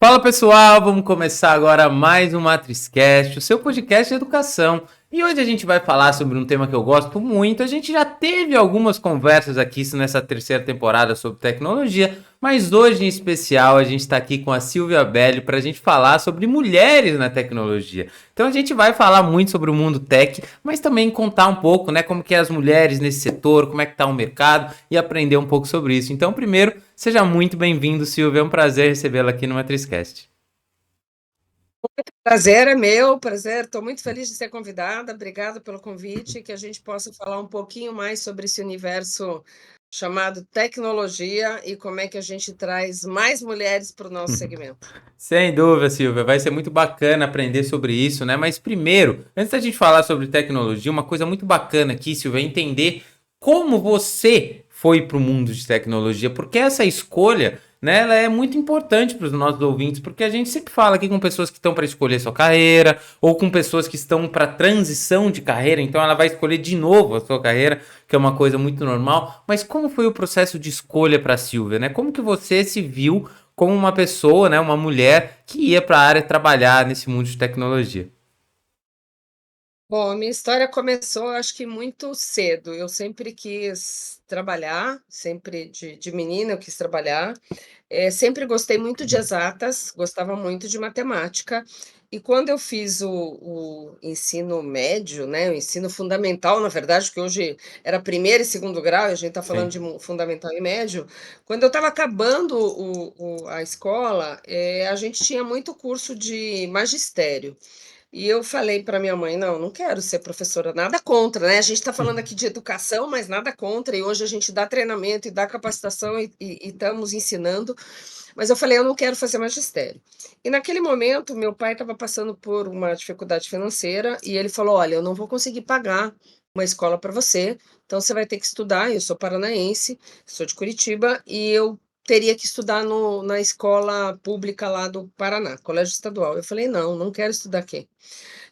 Fala pessoal, vamos começar agora mais um MatrizCast, o seu podcast de educação. E hoje a gente vai falar sobre um tema que eu gosto muito. A gente já teve algumas conversas aqui nessa terceira temporada sobre tecnologia, mas hoje em especial a gente está aqui com a Silvia Belli para a gente falar sobre mulheres na tecnologia. Então a gente vai falar muito sobre o mundo tech, mas também contar um pouco, né, como que é as mulheres nesse setor, como é que está o mercado e aprender um pouco sobre isso. Então, primeiro, seja muito bem-vindo, Silvia. É um prazer recebê-la aqui no MatrizCast. Prazer é meu, prazer. Estou muito feliz de ser convidada. Obrigada pelo convite, que a gente possa falar um pouquinho mais sobre esse universo chamado tecnologia e como é que a gente traz mais mulheres para o nosso segmento. Sem dúvida, Silvia, vai ser muito bacana aprender sobre isso, né? Mas primeiro, antes da gente falar sobre tecnologia, uma coisa muito bacana aqui, Silvia, é entender como você foi para o mundo de tecnologia, porque essa escolha, né, ela é muito importante para os nossos ouvintes, porque a gente sempre fala aqui com pessoas que estão para escolher sua carreira, ou com pessoas que estão para transição de carreira, então ela vai escolher de novo a sua carreira, que é uma coisa muito normal. Mas como foi o processo de escolha para a Silvia, né? Como que você se viu como uma pessoa, né, uma mulher que ia para a área trabalhar nesse mundo de tecnologia? Bom, a minha história começou, acho que muito cedo. Eu sempre quis trabalhar, sempre de menina eu quis trabalhar. Sempre gostei muito de exatas, gostava muito de matemática. E quando eu fiz o ensino médio, né, o ensino fundamental, na verdade, que hoje era primeiro e segundo grau, e a gente está falando de Sim. fundamental e médio. Quando eu estava acabando a escola, a gente tinha muito curso de magistério. E eu falei para minha mãe: "Não, não quero ser professora", nada contra, né, a gente está falando aqui de educação, mas nada contra, e hoje a gente dá treinamento e dá capacitação e estamos ensinando, mas eu falei: "Eu não quero fazer magistério". E naquele momento, meu pai estava passando por uma dificuldade financeira e ele falou: "Olha, eu não vou conseguir pagar uma escola para você, então você vai ter que estudar". Eu sou paranaense, sou de Curitiba, e eu teria que estudar no na escola pública lá do Paraná, colégio estadual. Eu falei: "Não, não quero estudar aqui".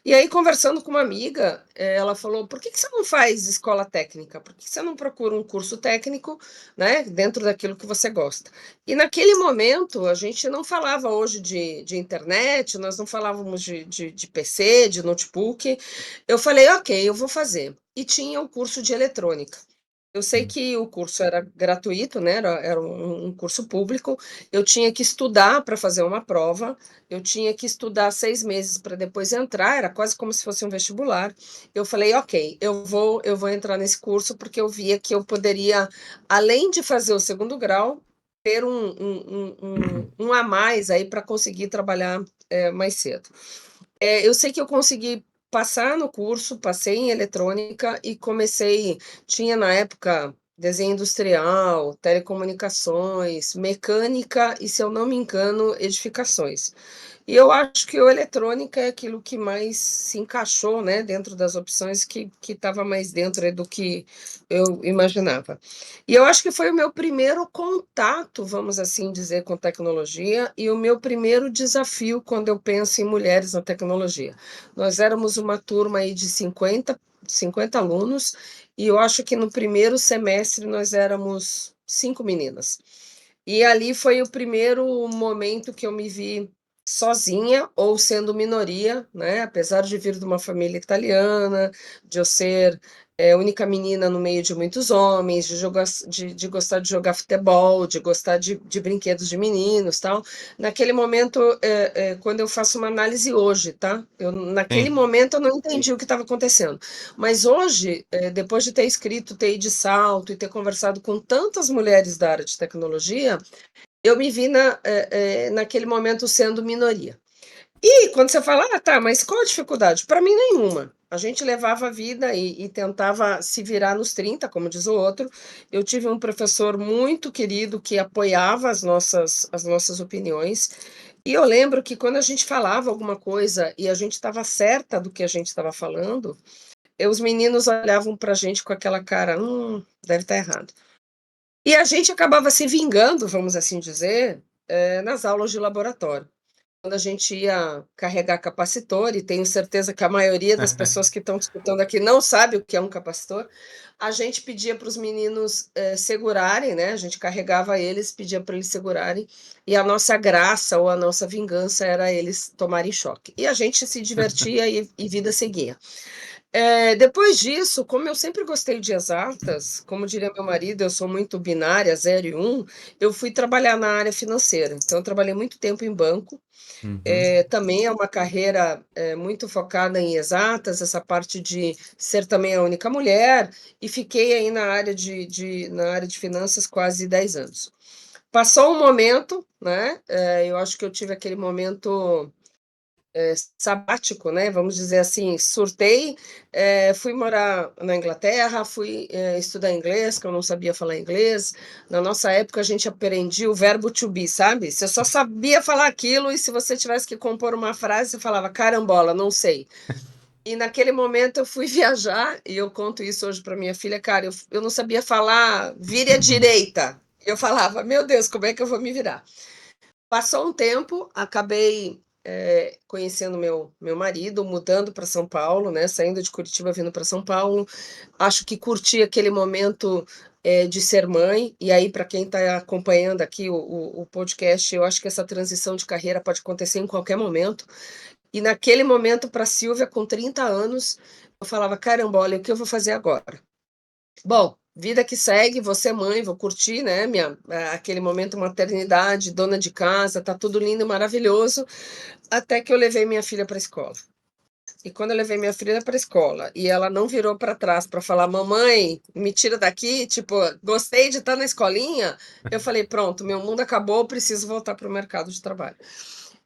E aí, conversando com uma amiga, ela falou: "Por que que você não faz escola técnica? Por que você não procura um curso técnico, né, dentro daquilo que você gosta?". E naquele momento, a gente não falava hoje de internet, nós não falávamos de PC, de notebook. Eu falei: "Ok, eu vou fazer". E tinha o curso de eletrônica. Eu sei que o curso era gratuito, né, era um curso público, eu tinha que estudar para fazer uma prova, eu tinha que estudar 6 meses para depois entrar, era quase como se fosse um vestibular. Eu falei: "Ok, eu vou entrar nesse curso", porque eu via que eu poderia, além de fazer o segundo grau, ter um a mais aí para conseguir trabalhar, mais cedo. Eu sei que eu consegui passar no curso, passei em eletrônica e comecei. Tinha na época desenho industrial, telecomunicações, mecânica e, se eu não me engano, edificações. E eu acho que o eletrônica é aquilo que mais se encaixou, né, dentro das opções, que estava mais dentro aí do que eu imaginava. E eu acho que foi o meu primeiro contato, vamos assim dizer, com tecnologia e o meu primeiro desafio quando eu penso em mulheres na tecnologia. Nós éramos uma turma aí de 50 alunos, e eu acho que no primeiro semestre nós éramos 5 meninas. E ali foi o primeiro momento que eu me vi sozinha ou sendo minoria, né, apesar de vir de uma família italiana, de eu ser, única menina no meio de muitos homens, de gostar de jogar futebol, de gostar de brinquedos de meninos, tal. Naquele momento, quando eu faço uma análise hoje, tá, eu naquele Sim. momento eu não entendi o que estava acontecendo, mas hoje, depois de ter escrito TI de salto e ter conversado com tantas mulheres da área de tecnologia, eu me vi naquele momento sendo minoria. E quando você fala: "Ah, tá, mas qual a dificuldade?", para mim nenhuma. A gente levava a vida e tentava se virar nos 30, como diz o outro. Eu tive um professor muito querido que apoiava as nossas opiniões, e eu lembro que quando a gente falava alguma coisa e a gente estava certa do que a gente estava falando, os meninos olhavam para a gente com aquela cara: deve estar errado". E a gente acabava se vingando, vamos assim dizer, nas aulas de laboratório. a gente ia carregar capacitor, e tenho certeza que a maioria das pessoas que estão escutando aqui não sabe o que é um capacitor, a gente pedia para os meninos segurarem, né? A gente carregava eles, pedia para eles segurarem, e a nossa graça ou a nossa vingança era eles tomarem choque. E a gente se divertia e vida seguia. Depois disso, como eu sempre gostei de exatas, como diria meu marido, eu sou muito binária, 0 e 1, eu fui trabalhar na área financeira. Então, eu trabalhei muito tempo em banco. Uhum. Também é uma carreira muito focada em exatas, essa parte de ser também a única mulher, e fiquei aí na área de finanças quase 10 anos. Passou um momento, né? Eu acho que eu tive aquele momento sabático, né? Vamos dizer assim, surtei, fui morar na Inglaterra, fui estudar inglês, que eu não sabia falar inglês. Na nossa época, a gente aprendia o verbo to be, sabe? Você só sabia falar aquilo, e se você tivesse que compor uma frase, você falava, carambola, não sei. E naquele momento eu fui viajar, e eu conto isso hoje para minha filha, cara, eu não sabia falar vire à direita. Eu falava, meu Deus, como é que eu vou me virar? Passou um tempo, acabei conhecendo meu marido, mudando para São Paulo, né? Saindo de Curitiba, vindo para São Paulo. Acho que curti aquele momento de ser mãe. E aí, para quem está acompanhando aqui o podcast, eu acho que essa transição de carreira pode acontecer em qualquer momento. E naquele momento, para a Silvia, com 30 anos, eu falava: caramba, olha, o que eu vou fazer agora? Bom, vida que segue, vou ser mãe, vou curtir, né, aquele momento maternidade, dona de casa, tá tudo lindo e maravilhoso, até que eu levei minha filha para a escola. E quando eu levei minha filha para a escola e ela não virou para trás para falar, mamãe, me tira daqui, tipo, gostei de estar na escolinha, eu falei, pronto, meu mundo acabou, preciso voltar para o mercado de trabalho.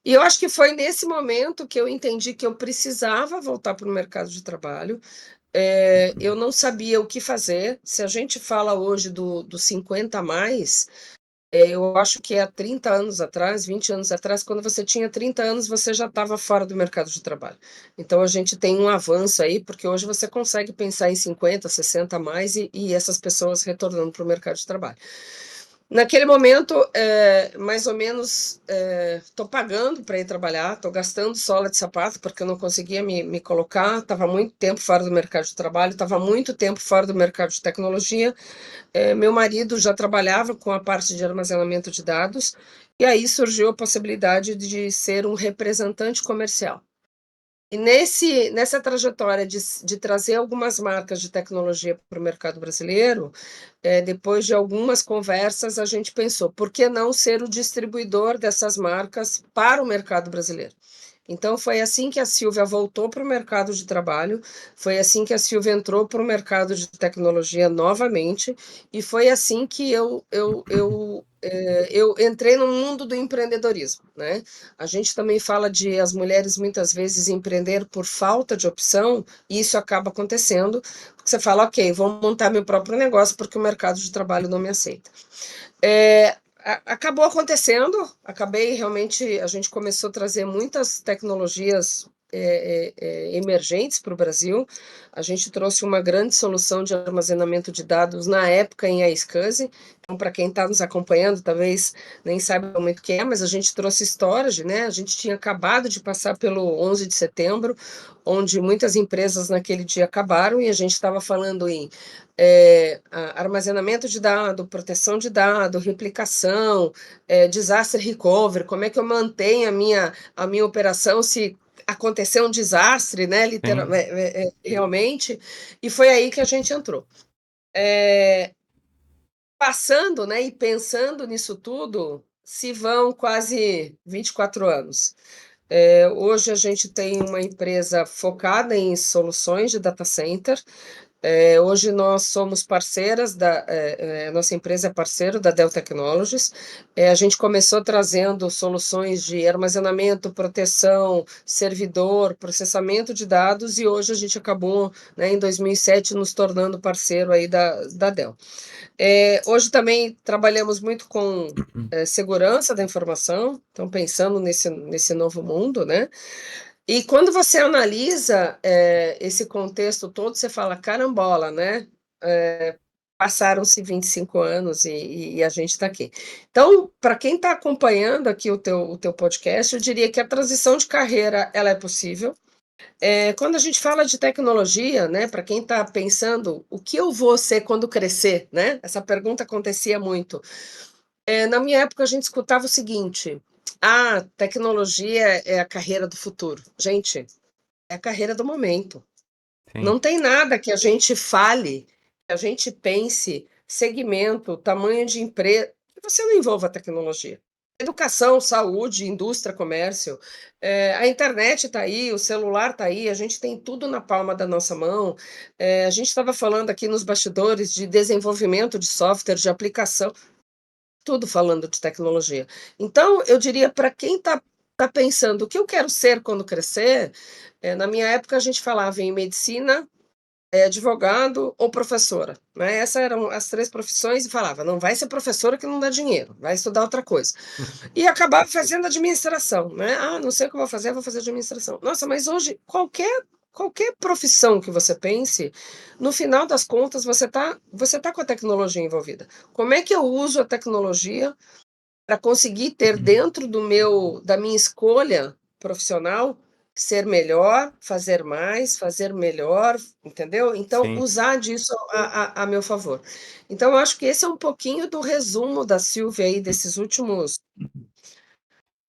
E eu acho que foi nesse momento que eu entendi que eu precisava voltar para o mercado de trabalho. Eu não sabia o que fazer. Se a gente fala hoje do 50 a mais, eu acho que há 30 anos atrás, 20 anos atrás, quando você tinha 30 anos, você já estava fora do mercado de trabalho. Então a gente tem um avanço aí, porque hoje você consegue pensar em 50, 60 a mais e essas pessoas retornando para o mercado de trabalho. Naquele momento, mais ou menos, estou pagando para ir trabalhar, estou gastando sola de sapato, porque eu não conseguia me colocar, estava muito tempo fora do mercado de trabalho, estava muito tempo fora do mercado de tecnologia. Meu marido já trabalhava com a parte de armazenamento de dados, e aí surgiu a possibilidade de ser um representante comercial. E nessa trajetória de trazer algumas marcas de tecnologia para o mercado brasileiro, depois de algumas conversas, a gente pensou, por que não ser o distribuidor dessas marcas para o mercado brasileiro? Então, foi assim que a Silvia voltou para o mercado de trabalho, foi assim que a Silvia entrou para o mercado de tecnologia novamente, e foi assim que eu entrei no mundo do empreendedorismo, né? A gente também fala de as mulheres muitas vezes empreender por falta de opção, e isso acaba acontecendo, porque você fala, ok, vou montar meu próprio negócio porque o mercado de trabalho não me aceita. Acabou acontecendo, acabei realmente, a gente começou a trazer muitas tecnologias emergentes para o Brasil. A gente trouxe uma grande solução de armazenamento de dados na época em iSCSI. Então, para quem está nos acompanhando, talvez nem saiba muito o que é, mas a gente trouxe storage, né? A gente tinha acabado de passar pelo 11 de setembro, onde muitas empresas naquele dia acabaram, e a gente estava falando em armazenamento de dado, proteção de dado, replicação, disaster recovery, como é que eu mantenho a minha operação se acontecer um desastre, né, Sim. realmente, e foi aí que a gente entrou. Passando, né, e pensando nisso tudo, se vão quase 24 anos. Hoje a gente tem uma empresa focada em soluções de data center. Hoje nós somos parceiras nossa empresa é parceiro da Dell Technologies. A gente começou trazendo soluções de armazenamento, proteção, servidor, processamento de dados, e hoje a gente acabou, né, em 2007, nos tornando parceiro aí da Dell. Hoje também trabalhamos muito com segurança da informação, então pensando nesse novo mundo, né? E quando você analisa esse contexto todo, você fala, carambola, né? passaram-se 25 anos e a gente está aqui. Então, para quem está acompanhando aqui o teu podcast, eu diria que a transição de carreira, ela é possível. Quando a gente fala de tecnologia, né, para quem está pensando: "O que eu vou ser quando crescer?", né, essa pergunta acontecia muito. Na minha época a gente escutava o seguinte: "Ah, tecnologia é a carreira do futuro". Gente, é a carreira do momento. Sim, Não tem nada que a gente fale, que a gente pense, segmento, tamanho de empresa, que você não envolva a tecnologia. Educação, saúde, indústria, comércio, a internet está aí, o celular está aí, a gente tem tudo na palma da nossa mão. A gente estava falando aqui nos bastidores de desenvolvimento de software, de aplicação, tudo falando de tecnologia. Então, eu diria para quem está pensando: "O que eu quero ser quando crescer?", na minha época a gente falava em medicina, advogado ou professora, né, essas eram as 3 profissões e falava: "Não vai ser professora que não dá dinheiro, vai estudar outra coisa". E acabava fazendo administração, né, "Ah, não sei o que eu vou fazer administração". Nossa, mas hoje qualquer profissão que você pense, no final das contas você tá com a tecnologia envolvida. Como é que eu uso a tecnologia para conseguir ter dentro da minha escolha profissional, ser melhor, fazer mais, fazer melhor, entendeu? Então, sim. usar disso a meu favor. Então eu acho que esse é um pouquinho do resumo da Silvia aí desses últimos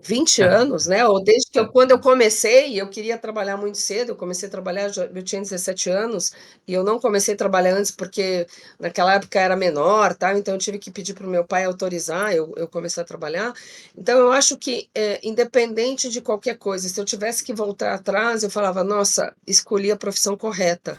20 anos, né, ou desde que quando eu comecei, eu queria trabalhar muito cedo, eu comecei a trabalhar eu tinha 17 anos, e eu não comecei a trabalhar antes, porque naquela época era menor, tal, então eu tive que pedir para o meu pai autorizar eu começar a trabalhar. Então eu acho que, independente de qualquer coisa, se eu tivesse que voltar atrás, eu falava: "Nossa, escolhi a profissão correta",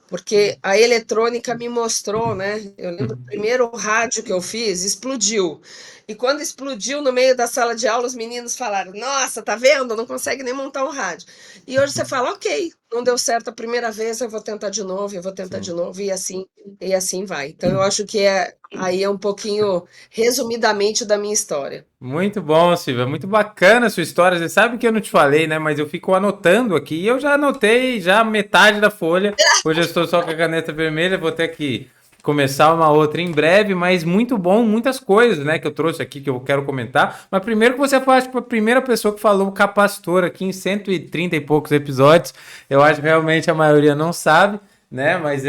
porque a eletrônica me mostrou, né, eu lembro o primeiro rádio que eu fiz, explodiu. E quando explodiu no meio da sala de aula, os meninos falaram: "Nossa, tá vendo? Não consegue nem montar um rádio". E hoje você fala: "Ok, não deu certo a primeira vez, eu vou tentar de novo, eu vou tentar de Sim. novo", e assim vai. Então eu acho que aí é um pouquinho, resumidamente, da minha história. Muito bom, Silvia. Muito bacana a sua história. Você sabe que eu não te falei, né? Mas eu fico anotando aqui. E eu já anotei já metade da folha. Hoje eu estou só com a caneta vermelha. Vou ter que começar uma outra em breve. Mas muito bom, muitas coisas, né? Que eu trouxe aqui que eu quero comentar. Mas primeiro que você foi, acho que a primeira pessoa que falou capacitor aqui em 130 e poucos episódios. Eu acho que realmente a maioria não sabe, né? Mas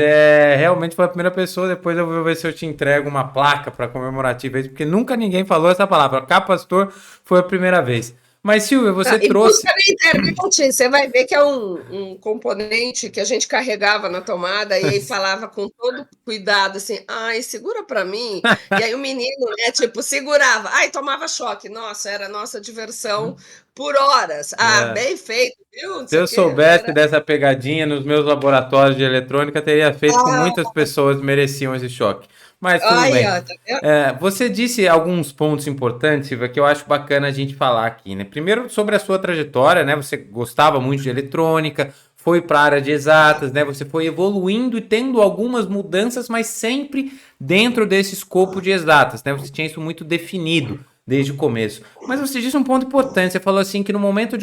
realmente foi a primeira pessoa. Depois eu vou ver se eu te entrego uma placa para comemorativa, porque nunca ninguém falou essa palavra. Capacitor foi a primeira vez. Mas Silvia, você Tá, e busca trouxe. na internet, você vai ver que é um componente que a gente carregava na tomada e aí falava com todo cuidado assim: "Ai, segura pra mim", e aí o menino, né, tipo, segurava, ai, tomava choque. Nossa, era a nossa diversão por horas. "Ah, É, bem feito, viu, não se sei eu o quê", soubesse era dessa pegadinha nos meus laboratórios de eletrônica, teria feito com ah, muitas pessoas mereciam esse choque. Mas tudo aí, bem. ó, tá vendo? Você disse alguns pontos importantes, Silvia, que eu acho bacana a gente falar aqui, né? Primeiro, sobre a sua trajetória, né? Você gostava muito de eletrônica, foi para a área de exatas, né? Você foi evoluindo e tendo algumas mudanças, mas sempre dentro desse escopo de exatas, né? Você tinha isso muito definido desde o começo. Mas você disse um ponto importante, você falou assim que no momento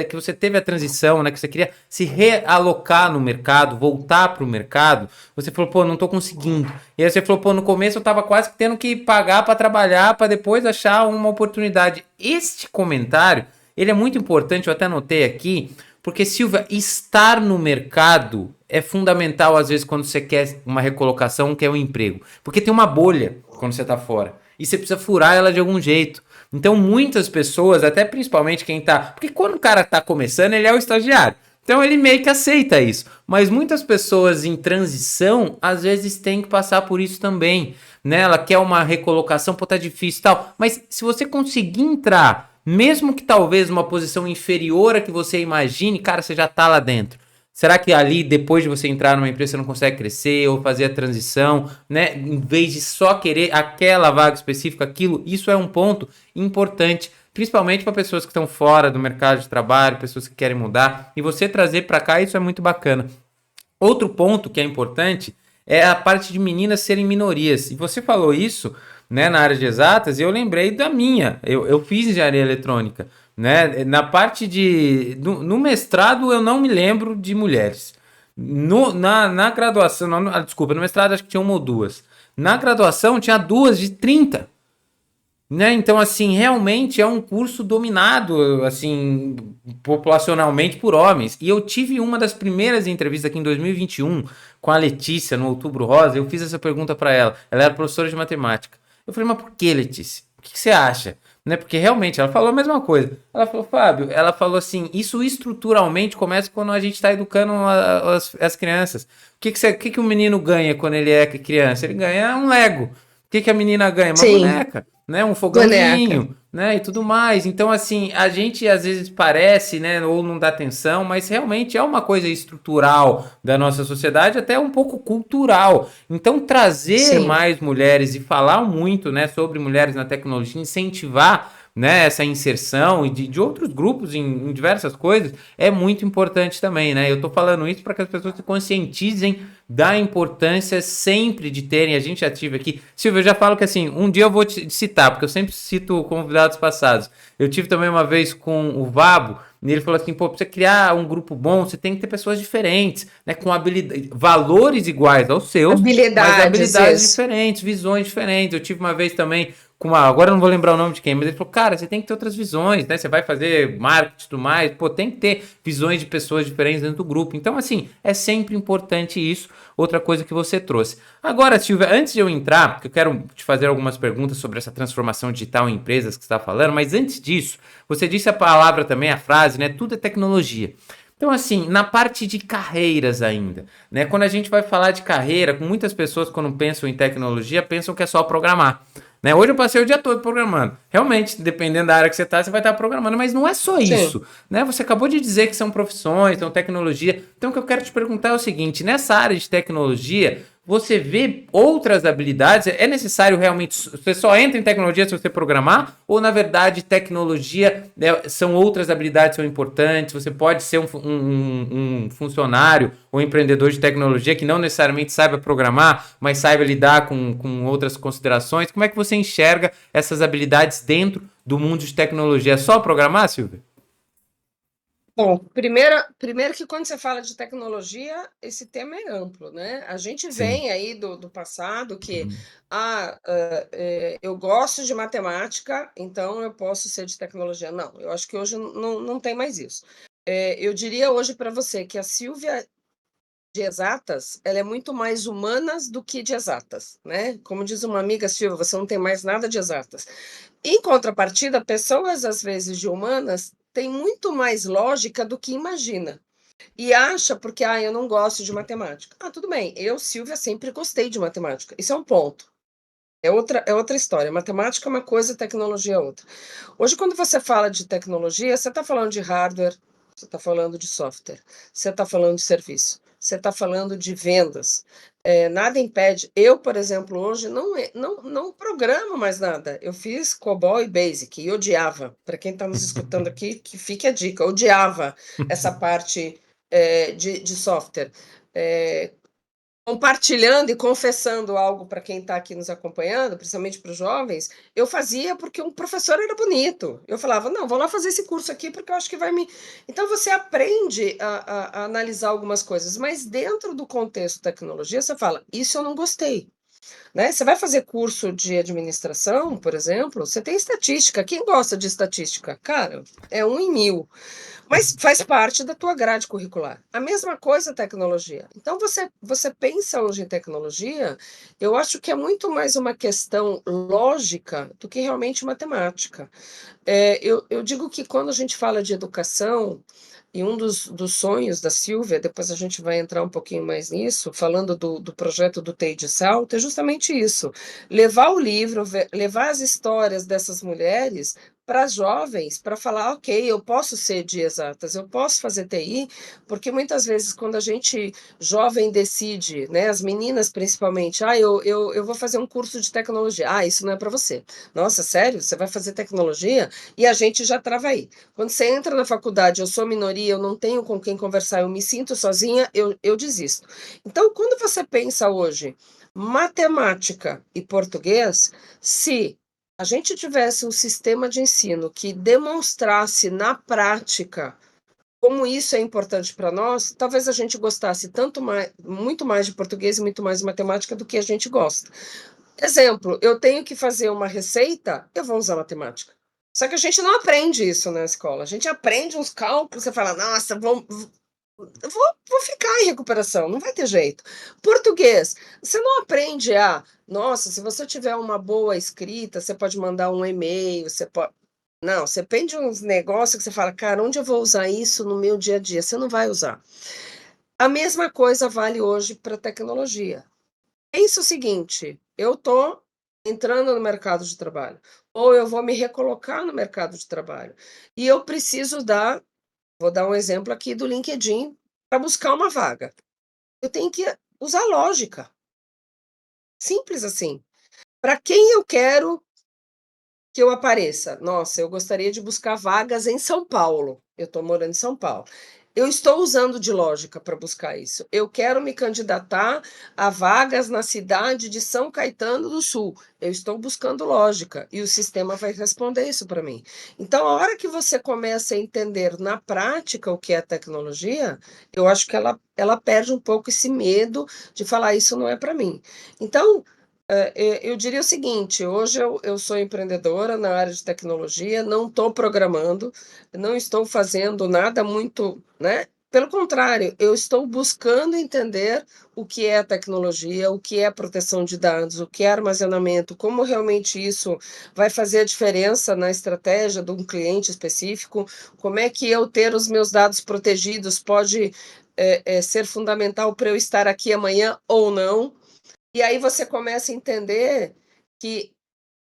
que você teve a transição, né, que você queria se realocar no mercado, voltar para o mercado, você falou, pô, não tô conseguindo. E aí você falou, pô, no começo eu tava quase tendo que pagar para trabalhar para depois achar uma oportunidade. Este comentário, ele é muito importante, eu até anotei aqui, porque Silvia, estar no mercado é fundamental às vezes quando você quer uma recolocação, quer um emprego, porque tem uma bolha quando você tá fora e você precisa furar ela de algum jeito. Então muitas pessoas, até principalmente quem tá, porque quando o cara tá começando, ele é o estagiário. Então ele meio que aceita isso. Mas muitas pessoas em transição, às vezes têm que passar por isso também, né? Ela quer uma recolocação, pô, tá difícil e tal. Mas se você conseguir entrar, mesmo que talvez uma posição inferior a que você imagine, cara, você já tá lá dentro. Será que ali, depois de você entrar numa empresa, você não consegue crescer ou fazer a transição, né? Em vez de só querer aquela vaga específica, aquilo, isso é um ponto importante, principalmente para pessoas que estão fora do mercado de trabalho, pessoas que querem mudar, e você trazer para cá, isso é muito bacana. Outro ponto que é importante é a parte de meninas serem minorias. E você falou isso, né, na área de exatas, e eu lembrei da minha. Eu fiz engenharia eletrônica, né? Na parte de. No mestrado eu não me lembro de mulheres. Na graduação, desculpa, no mestrado acho que tinha uma ou duas. Na graduação tinha 2 de 30. Né? Então, assim, realmente é um curso dominado, assim, populacionalmente por homens. E eu tive uma das primeiras entrevistas aqui em 2021 com a Letícia, no Outubro Rosa. Eu fiz essa pergunta para ela. Ela era professora de matemática. Eu falei, mas por que, Letícia? O que você acha? Né? Porque realmente ela falou a mesma coisa. Ela falou, Fábio, ela falou assim: isso estruturalmente começa quando a gente está educando as crianças. O que o menino ganha quando ele é criança? Ele ganha um Lego. O que a menina ganha? Uma Sim, boneca, né? Um boneca. fogãozinho, né? E tudo mais. Então, assim, a gente às vezes parece, né? Ou não dá atenção, mas realmente é uma coisa estrutural da nossa sociedade, até um pouco cultural. Então, trazer Sim, mais mulheres e falar muito, né, sobre mulheres na tecnologia, incentivar, né, essa inserção e de outros grupos em diversas coisas é muito importante também, né? Eu tô falando isso para que as pessoas se conscientizem da importância sempre de terem, a gente já tive aqui, Silvio, eu já falo que assim, um dia eu vou te citar, porque eu sempre cito convidados passados. Eu tive também uma vez com o Vabo, e ele falou assim, pô, pra você criar um grupo bom, você tem que ter pessoas diferentes, né, com habilidade, valores iguais aos seus, mas habilidades, habilidades isso. diferentes, visões diferentes. Eu tive uma vez também com uma, agora eu não vou lembrar o nome de quem, mas ele falou, cara, você tem que ter outras visões, né? Você vai fazer marketing e tudo mais, pô, tem que ter visões de pessoas diferentes dentro do grupo. Então, assim, é sempre importante isso. Outra coisa que você trouxe. Agora, Silvia, antes de eu entrar, porque eu quero te fazer algumas perguntas sobre essa transformação digital em empresas que você está falando, mas antes disso, você disse a palavra também, a frase, né? Tudo é tecnologia. Então, assim, na parte de carreiras ainda, né? Quando a gente vai falar de carreira, com muitas pessoas, quando pensam em tecnologia, pensam que é só programar. Né? Hoje eu passei o dia todo programando. Realmente, dependendo da área que você está, você vai estar programando, mas não é só Sim. isso. Né? Você acabou de dizer que são profissões, são tecnologia. Então, o que eu quero te perguntar é o seguinte: nessa área de tecnologia, você vê outras habilidades? É necessário realmente. Você só entra em tecnologia se você programar? Ou, na verdade, tecnologia são outras habilidades que são importantes? Você pode ser um funcionário ou empreendedor de tecnologia que não necessariamente saiba programar, mas saiba lidar com outras considerações. Como é que você enxerga essas habilidades dentro do mundo de tecnologia? É só programar, Silvia? Bom, primeiro que quando você fala de tecnologia, esse tema é amplo, né? A gente Sim. vem aí do passado que eu gosto de matemática, então eu posso ser de tecnologia. Não, eu acho que hoje não tem mais isso. Eu diria hoje para você que a Silvia de exatas, ela é muito mais humanas do que de exatas, né? Como diz uma amiga, Silvia, você não tem mais nada de exatas. Em contrapartida, pessoas, às vezes, de humanas têm muito mais lógica do que imagina. E acha porque, eu não gosto de matemática. Ah, tudo bem, eu, Silvia, sempre gostei de matemática. Isso é um ponto. É outra história. Matemática é uma coisa, tecnologia é outra. Hoje, quando você fala de tecnologia, você está falando de hardware, você está falando de software, você está falando de serviço, você está falando de vendas. Nada impede. Eu, por exemplo, hoje não programo mais nada. Eu fiz COBOL e Basic e odiava. Para quem está nos escutando aqui, que fique a dica. Eu odiava essa parte de software. É, Compartilhando e confessando algo para quem está aqui nos acompanhando, principalmente para os jovens, eu fazia porque um professor era bonito. Eu falava, não, vou lá fazer esse curso aqui porque eu acho que vai me. Então você aprende a analisar algumas coisas, mas dentro do contexto tecnologia, você fala, isso eu não gostei. Né? Você vai fazer curso de administração, por exemplo, você tem estatística. Quem gosta de estatística? Cara, é 1 em 1000. Mas faz parte da tua grade curricular. A mesma coisa a tecnologia. Então, você pensa hoje em tecnologia, eu acho que é muito mais uma questão lógica do que realmente matemática. Eu digo que quando a gente fala de educação, e um dos sonhos da Silvia, depois a gente vai entrar um pouquinho mais nisso, falando do projeto do TEI de Salto, é justamente isso: levar o livro, levar as histórias dessas mulheres para as jovens, para falar, ok, eu posso ser de exatas, eu posso fazer TI, porque muitas vezes quando a gente jovem decide, né, as meninas principalmente, eu vou fazer um curso de tecnologia, isso não é para você. Nossa, sério? Você vai fazer tecnologia? E a gente já trava aí. Quando você entra na faculdade, eu sou minoria, eu não tenho com quem conversar, eu me sinto sozinha, eu desisto. Então, quando você pensa hoje, matemática e português, se a gente tivesse um sistema de ensino que demonstrasse na prática como isso é importante para nós, talvez a gente gostasse tanto mais muito mais de português e muito mais de matemática do que a gente gosta. Exemplo, eu tenho que fazer uma receita, eu vou usar matemática. Só que a gente não aprende isso na escola, a gente aprende uns cálculos, você fala: "Nossa, vou ficar em recuperação, não vai ter jeito". Português, você não aprende a nossa, se você tiver uma boa escrita, você pode mandar um e-mail, você pode não, você aprende uns negócios que você fala: "Cara, onde eu vou usar isso no meu dia a dia?". Você não vai usar. A mesma coisa vale hoje para tecnologia. Pensa o seguinte, eu estou entrando no mercado de trabalho, ou eu vou me recolocar no mercado de trabalho, e eu preciso dar vou dar um exemplo aqui do LinkedIn para buscar uma vaga. Eu tenho que usar lógica, simples assim. Para quem eu quero que eu apareça? Nossa, eu gostaria de buscar vagas em São Paulo. Eu estou morando em São Paulo. Eu estou usando de lógica para buscar isso. Eu quero me candidatar a vagas na cidade de São Caetano do Sul. Eu estou buscando lógica e o sistema vai responder isso para mim. Então, a hora que você começa a entender na prática o que é tecnologia, eu acho que ela perde um pouco esse medo de falar isso não é para mim. Então, eu diria o seguinte, hoje eu sou empreendedora na área de tecnologia, não estou programando, não estou fazendo nada muito, né, pelo contrário, eu estou buscando entender o que é a tecnologia, o que é proteção de dados, o que é armazenamento, como realmente isso vai fazer a diferença na estratégia de um cliente específico, como é que eu ter os meus dados protegidos pode, ser fundamental para eu estar aqui amanhã ou não. E aí você começa a entender que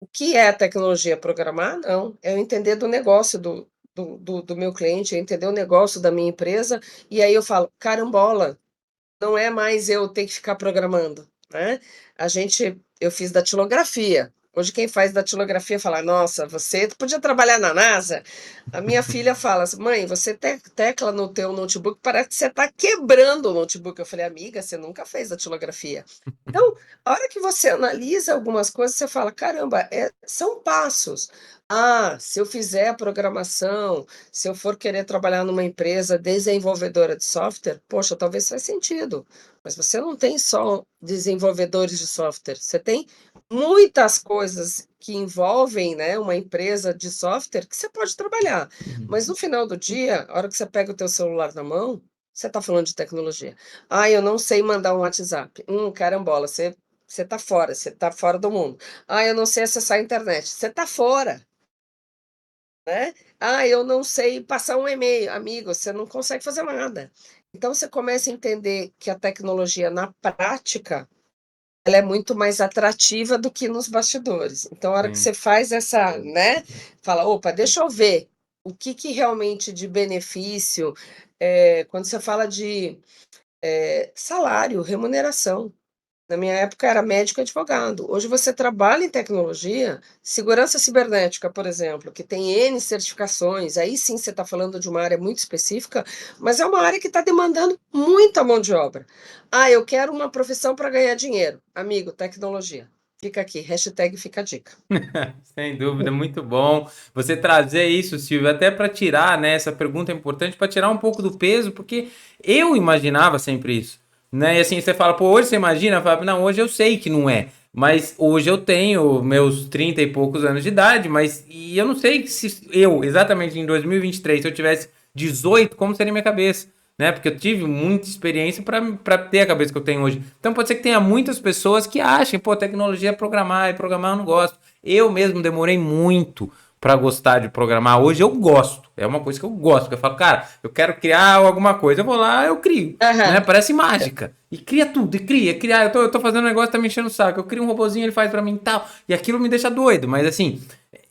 o que é tecnologia? Programar? Não, é eu entender do negócio do meu cliente, é entender o negócio da minha empresa, e aí eu falo: "Carambola, não é mais eu ter que ficar programando", né. Eu fiz datilografia. Hoje quem faz datilografia fala: "Nossa, você podia trabalhar na NASA". A minha filha fala assim: "Mãe, você tecla no teu notebook, parece que você está quebrando o notebook". Eu falei: "Amiga, você nunca fez datilografia". Então, a hora que você analisa algumas coisas, você fala: "Caramba, são passos". Ah, se eu fizer a programação, se eu for querer trabalhar numa empresa desenvolvedora de software, poxa, talvez faz sentido, mas você não tem só desenvolvedores de software, você tem muitas coisas que envolvem, né, uma empresa de software que você pode trabalhar, Uhum. mas no final do dia, a hora que você pega o teu celular na mão, você está falando de tecnologia. "Ah, eu não sei mandar um WhatsApp". Carambola, você está fora, você está fora do mundo. "Ah, eu não sei acessar a internet". Você está fora. Né. "Ah, eu não sei passar um e-mail", amigo, você não consegue fazer nada. Então você começa a entender que a tecnologia na prática, ela é muito mais atrativa do que nos bastidores. Então a hora que Sim. você faz essa, né, fala: "Opa, deixa eu ver o que que realmente de benefício", quando você fala de, salário, remuneração. Na minha época era médico e advogado. Hoje você trabalha em tecnologia, segurança cibernética, por exemplo, que tem N certificações. Aí sim você está falando de uma área muito específica, mas é uma área que está demandando muita mão de obra. Ah, eu quero uma profissão para ganhar dinheiro. Amigo, tecnologia. Fica aqui, hashtag fica a dica. Sem dúvida, muito bom você trazer isso, Silvio, até para tirar, né, essa pergunta é importante para tirar um pouco do peso, porque eu imaginava sempre isso, né? E assim, você fala, pô, hoje você imagina? Fala, não, hoje eu sei que não é, mas hoje eu tenho meus 30 e poucos anos de idade, mas e eu não sei se eu, exatamente em 2023, se eu tivesse 18, como seria minha cabeça? Né? Porque eu tive muita experiência para ter a cabeça que eu tenho hoje. Então pode ser que tenha muitas pessoas que achem, pô, tecnologia é programar, e programar eu não gosto. Eu mesmo demorei muito para gostar de programar. Hoje eu gosto. É uma coisa que eu gosto. Que eu falo, cara, eu quero criar alguma coisa. Eu vou lá, eu crio. Né? Aham. Parece mágica. E cria tudo, e cria, cria. Eu tô fazendo um negócio, tá me enchendo o saco. Eu crio um robozinho, ele faz pra mim e tal. E aquilo me deixa doido. Mas assim,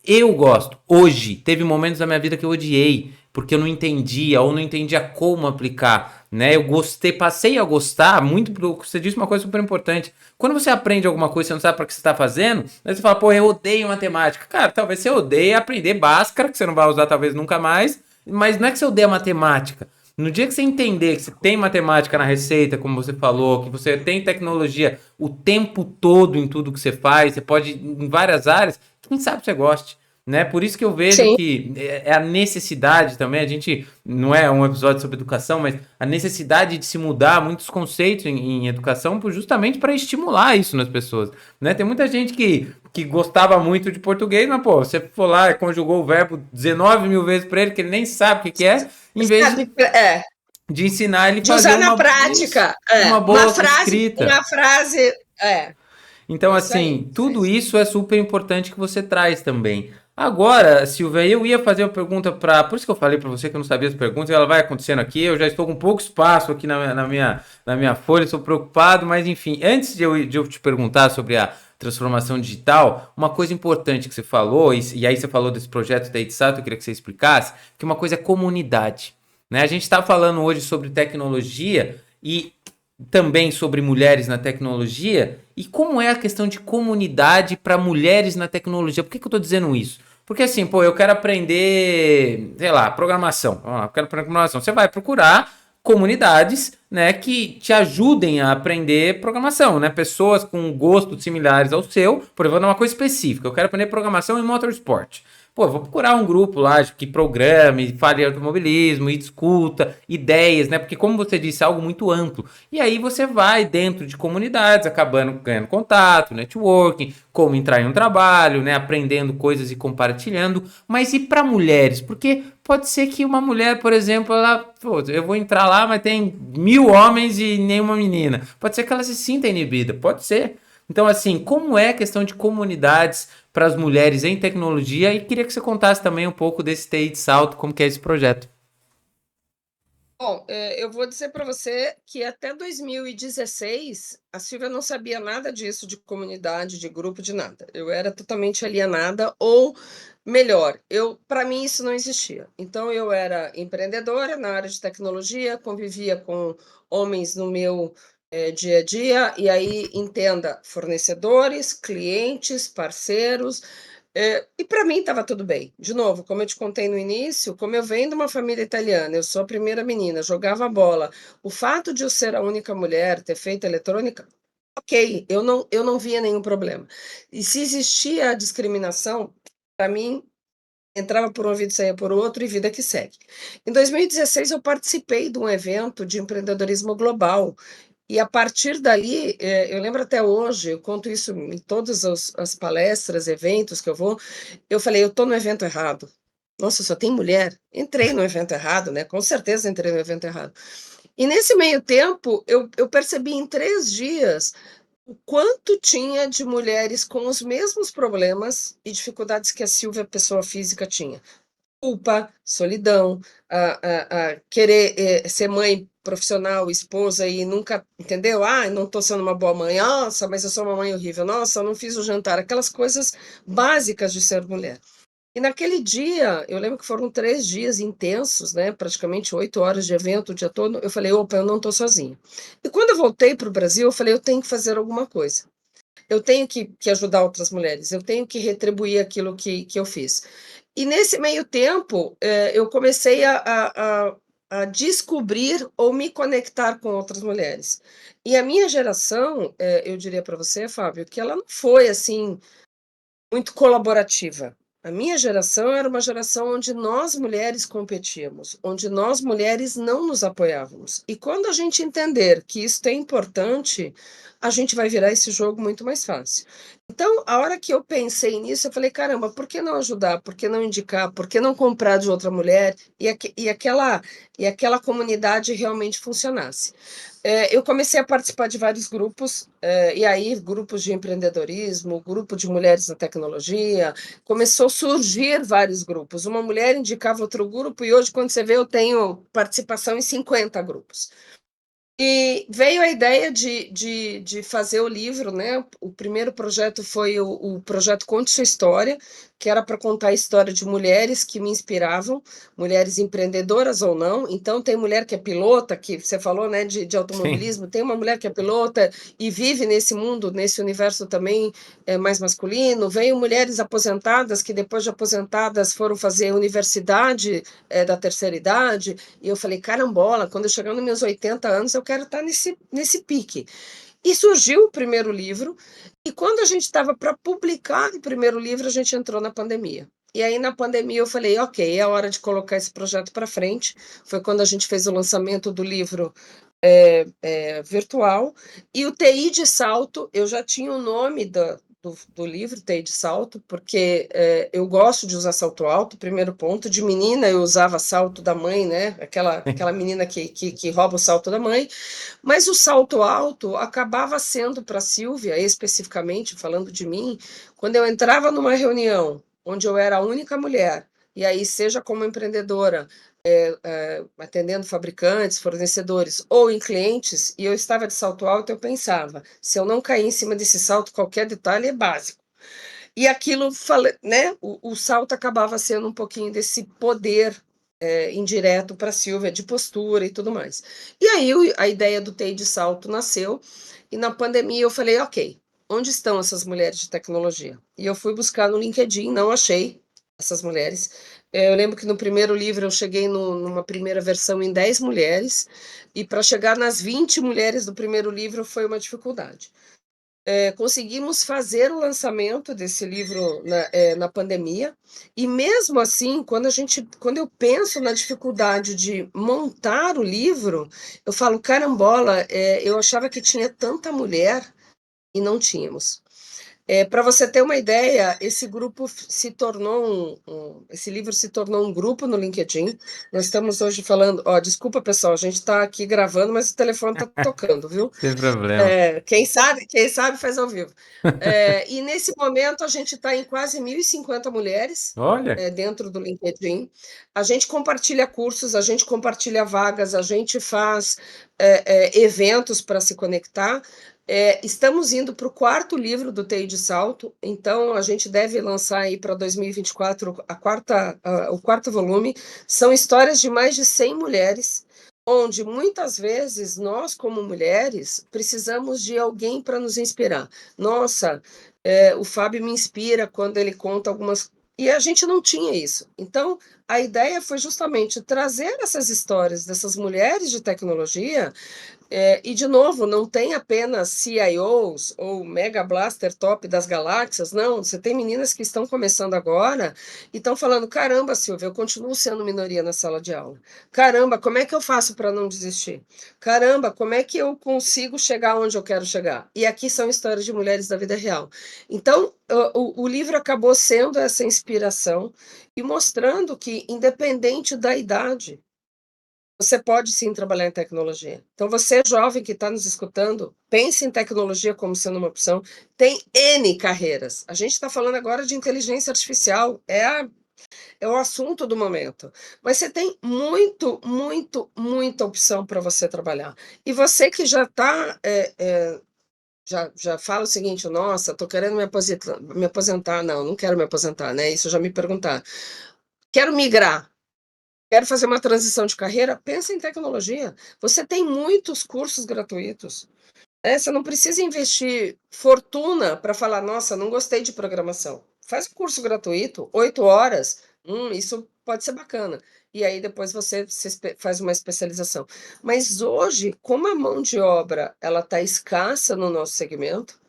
eu gosto. Hoje, teve momentos da minha vida que eu odiei, porque eu não entendia ou não entendia como aplicar, né? Eu gostei, passei a gostar muito, você disse uma coisa super importante. Quando você aprende alguma coisa, você não sabe para que você está fazendo, aí você fala, pô, eu odeio matemática. Cara, talvez você odeie aprender Bhaskara, que você não vai usar talvez nunca mais, mas não é que você odeia matemática. No dia que você entender que você tem matemática na receita, como você falou, que você tem tecnologia o tempo todo em tudo que você faz, você pode em várias áreas, quem sabe você goste. né? Por isso que eu vejo Sim. que é a necessidade também, a gente não é um episódio sobre educação, mas a necessidade de se mudar muitos conceitos em educação justamente para estimular isso nas pessoas, né? Tem muita gente que gostava muito de português, mas pô, você for lá e conjugou o verbo 19 mil vezes para ele, que ele nem sabe o que é, em vez Sabe, é, de ensinar ele a de fazer usar na uma, isso, prática, uma uma boa frase, escrita. uma frase, Então, isso aí, assim, é tudo isso. isso é super importante que você traz também. Agora, Silvia, eu ia fazer uma pergunta para. Por isso que eu falei para você que eu não sabia as perguntas, ela vai acontecendo aqui. Eu já estou com pouco espaço aqui na minha folha, estou preocupado, mas enfim, antes de eu te perguntar sobre a transformação digital, uma coisa importante que você falou, e aí você falou desse projeto da Edsato, eu queria que você explicasse, que uma coisa é comunidade. Né? A gente está falando hoje sobre tecnologia e também sobre mulheres na tecnologia e como é a questão de comunidade para mulheres na tecnologia. Por que eu estou dizendo isso? Porque assim, pô, eu quero aprender, sei lá, programação. Vamos lá, eu quero aprender programação. Você vai procurar comunidades, né, que te ajudem a aprender programação, né? Pessoas com gostos similares ao seu. Por exemplo, uma coisa específica. Eu quero aprender programação em motorsport. Pô, eu vou procurar um grupo lá que programe, fale automobilismo e discuta ideias, né? Porque, como você disse, é algo muito amplo. E aí você vai dentro de comunidades, acabando ganhando contato, networking, como entrar em um trabalho, né? Aprendendo coisas e compartilhando. Mas e para mulheres? Porque pode ser que uma mulher, por exemplo, ela, pô, eu vou entrar lá, mas tem 1.000 homens e nenhuma menina. Pode ser que ela se sinta inibida, pode ser. Então, assim, como é a questão de comunidades para as mulheres em tecnologia? E queria que você contasse também um pouco desse TI de Salto, como que é esse projeto. Bom, eu vou dizer para você que até 2016 a Silvia não sabia nada disso de comunidade, de grupo, de nada. Eu era totalmente alienada, ou melhor, para mim isso não existia. Então eu era empreendedora na área de tecnologia, convivia com homens no meu dia a dia, e aí entenda, fornecedores, clientes, parceiros, e para mim estava tudo bem. De novo, como eu te contei no início, como eu venho de uma família italiana, eu sou a primeira menina, jogava bola. O fato de eu ser a única mulher, ter feito eletrônica, ok, eu não via nenhum problema. E se existia a discriminação, para mim, entrava por um ouvido e saía por outro, e vida que segue. Em 2016, eu participei de um evento de empreendedorismo global, e a partir dali, eu lembro até hoje, eu conto isso em todas as palestras, eventos que eu vou, eu falei: "Eu estou no evento errado. Nossa, só tem mulher". Entrei no evento errado, né, com certeza entrei no evento errado. E nesse meio tempo, eu percebi em 3 dias o quanto tinha de mulheres com os mesmos problemas e dificuldades que a Silvia, pessoa física, tinha. Culpa, solidão, a querer, ser mãe profissional, esposa e nunca entendeu? "Ah, não estou sendo uma boa mãe. Nossa, mas eu sou uma mãe horrível. Nossa, eu não fiz o jantar", aquelas coisas básicas de ser mulher. E naquele dia, eu lembro que foram 3 dias intensos, né, praticamente 8 horas de evento o dia todo, eu falei: "Opa, eu não estou sozinha". E quando eu voltei para o Brasil, eu falei: "Eu tenho que fazer alguma coisa. Eu tenho que ajudar outras mulheres, eu tenho que retribuir aquilo que eu fiz". E nesse meio tempo, eu comecei a descobrir ou me conectar com outras mulheres. E a minha geração, eu diria para você, Fábio, que ela não foi, assim, muito colaborativa. A minha geração era uma geração onde nós mulheres competíamos, onde nós mulheres não nos apoiávamos. E quando a gente entender que isso é importante, a gente vai virar esse jogo muito mais fácil. Então, a hora que eu pensei nisso, eu falei: "Caramba, por que não ajudar? Por que não indicar? Por que não comprar de outra mulher?" E aquela comunidade realmente funcionasse. Eu comecei a participar de vários grupos, e aí grupos de empreendedorismo, grupo de mulheres na tecnologia, começou a surgir vários grupos. Uma mulher indicava outro grupo e hoje, quando você vê, eu tenho participação em 50 grupos. E veio a ideia de fazer o livro, né, o primeiro projeto foi o projeto Conte Sua História, que era para contar a história de mulheres que me inspiravam, mulheres empreendedoras ou não. Então tem mulher que é pilota, que você falou, né, de Sim. automobilismo, tem uma mulher que é pilota e vive nesse mundo, nesse universo também, mais masculino. Veio mulheres aposentadas que depois de aposentadas foram fazer universidade, da terceira idade, e eu falei: "Carambola, quando eu chegar nos meus 80 anos, eu quero estar nesse pique". E surgiu o primeiro livro, e quando a gente estava para publicar o primeiro livro, a gente entrou na pandemia. E aí, na pandemia, eu falei: "Ok, é hora de colocar esse projeto para frente". Foi quando a gente fez o lançamento do livro, virtual. E o TI de salto, eu já tinha o nome do livro, TI de salto, porque, eu gosto de usar salto alto, primeiro ponto. De menina, eu usava salto da mãe, né, aquela menina que rouba o salto da mãe. Mas o salto alto acabava sendo para a Silvia, especificamente, falando de mim, quando eu entrava numa reunião onde eu era a única mulher, e aí seja como empreendedora, atendendo fabricantes, fornecedores ou em clientes, e eu estava de salto alto, eu pensava: "Se eu não cair em cima desse salto, qualquer detalhe é básico". E aquilo fale né, o salto acabava sendo um pouquinho desse poder, indireto para a Silvia, de postura e tudo mais. E aí a ideia do TI de salto nasceu, e na pandemia eu falei: "Ok, onde estão essas mulheres de tecnologia?". E eu fui buscar no LinkedIn, não achei essas mulheres. Eu lembro que no primeiro livro eu cheguei numa primeira versão em 10 mulheres, e para chegar nas 20 mulheres do primeiro livro foi uma dificuldade. Conseguimos fazer o lançamento desse livro na pandemia, e mesmo assim, quando eu penso na dificuldade de montar o livro, eu falo: "Carambola, eu achava que tinha tanta mulher e não tínhamos". Para você ter uma ideia, esse grupo se tornou esse livro se tornou um grupo no LinkedIn. Nós estamos hoje falando, ó, desculpa pessoal, a gente está aqui gravando, mas o telefone está tocando, viu? Sem problema. Quem sabe faz ao vivo. E nesse momento a gente está em quase 1.050 mulheres, Olha, dentro do LinkedIn. A gente compartilha cursos, a gente compartilha vagas, a gente faz, eventos para se conectar. Estamos indo para o quarto livro do TI de Salto, então a gente deve lançar aí para 2024 o quarto volume. São histórias de mais de 100 mulheres, onde muitas vezes nós, como mulheres, precisamos de alguém para nos inspirar. Nossa, o Fábio me inspira quando ele conta algumas. E a gente não tinha isso. Então, a ideia foi justamente trazer essas histórias dessas mulheres de tecnologia, e de novo, não tem apenas CIOs ou Mega Blaster Top das galáxias, não, você tem meninas que estão começando agora e estão falando: "Caramba, Silvia, eu continuo sendo minoria na sala de aula. Caramba, como é que eu faço para não desistir? Caramba, como é que eu consigo chegar onde eu quero chegar?". E aqui são histórias de mulheres da vida real. Então, o livro acabou sendo essa inspiração e mostrando que, independente da idade, você pode sim trabalhar em tecnologia. Então, você jovem que está nos escutando, pense em tecnologia como sendo uma opção. Tem N carreiras. A gente está falando agora de inteligência artificial, é o assunto do momento. Mas você tem muita opção para você trabalhar. E você que já está, já fala o seguinte: nossa, estou querendo me aposentar. Não, não quero me aposentar, né? Isso já me perguntaram. Quero migrar. Quero fazer uma transição de carreira, pensa em tecnologia. Você tem muitos cursos gratuitos, né, você não precisa investir fortuna para falar: "Nossa, não gostei de programação". Faz um curso gratuito, 8 horas, isso pode ser bacana. E aí depois você faz uma especialização. Mas hoje, como a mão de obra ela está escassa no nosso segmento,